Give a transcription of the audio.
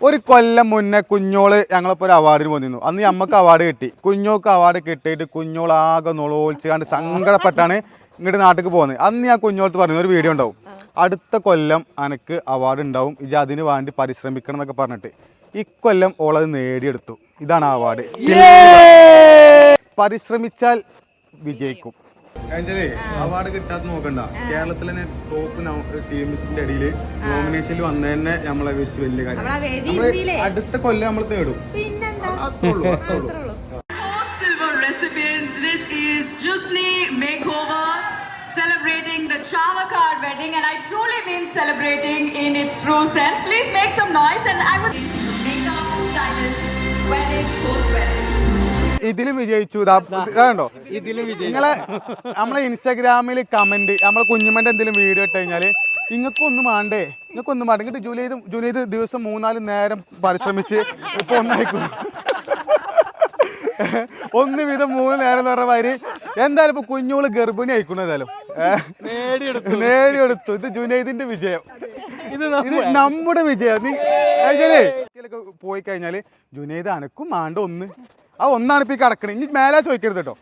ഒരു കൊല്ലം മുന്നേ കുഞ്ഞോള് ഞങ്ങളിപ്പോൾ ഒരു അവാർഡിന് പോന്നിരുന്നു. അന്ന് നമുക്ക് അവാർഡ് കിട്ടി. കുഞ്ഞോൾക്ക് അവാർഡ് കിട്ടിയിട്ട് കുഞ്ഞോളാകെ നുളോളിച്ചാണ്ട് സങ്കടപ്പെട്ടാണ് ഇങ്ങോട്ട് നാട്ടിലേക്ക് പോകുന്നത്. അന്ന് ഞാൻ കുഞ്ഞോളത്ത് പറഞ്ഞു ഒരു വീഡിയോ ഉണ്ടാവും, അടുത്ത കൊല്ലം എനിക്ക് അവാർഡ് ഉണ്ടാവും, ഇത് അതിന് വേണ്ടി പരിശ്രമിക്കണം എന്നൊക്കെ പറഞ്ഞിട്ട്. ഇക്കൊല്ലം ഓളത് നേടിയെടുത്തു. ഇതാണ് അവാർഡ്. പരിശ്രമിച്ചാൽ വിജയിക്കും. അവാർഡ് കിട്ടാത്ത നോക്കണ്ട, കേരളത്തിലെ തന്നെ ടോപ്പ് ടീംസിന്റെ ഇടയിൽ നോമിനേഷനിൽ വന്ന തന്നെ നമ്മളെ വെച്ച് വലിയ കാര്യം. അടുത്ത കൊല്ലം നമ്മൾ നേടും. Celebrating the Chavakard wedding, and I truly mean celebrating in its true sense. Please make some noise, and I would makeup stylist wedding post wedding. ഇതിലും വിജയിച്ചു. കണ്ടോ, നിങ്ങളെ നമ്മളെ ഇൻസ്റ്റാഗ്രാമിൽ കമന്റ് നമ്മളെ കുഞ്ഞുമ്മന്റെ എന്തെങ്കിലും വീഡിയോ ഇട്ട് കഴിഞ്ഞാല് ഇങ്ങക്കൊന്നും വേണ്ടേ, ഇങ്ങക്കൊന്നും വേണ്ട, ഇങ്ങോട്ട് ജൂലൈ ദിവസം 3-4 നേരം പരിശ്രമിച്ച് ഇപ്പൊ ഒന്നായിക്കും. ഒന്ന് വീതം 3 നേരം എന്ന് പറഞ്ഞ മാതിരി എന്തായാലും ഇപ്പൊ കുഞ്ഞോള് ഗർഭിണി അയക്കുന്നു. ഏതായാലും നേടിയെടുത്തു. ഇത് ജുനൈദിന്റെ വിജയം, ഇത് നമ്മുടെ വിജയം. പോയി കഴിഞ്ഞാല് ജുനൈദ് അനക്കും ആണ്ട് ഒന്ന്, ആ ഒന്നാണ് ഇപ്പൊ ഈ കിടക്കണേ. ഇനി മേലെ ചോദിക്കരുത് കേട്ടോ.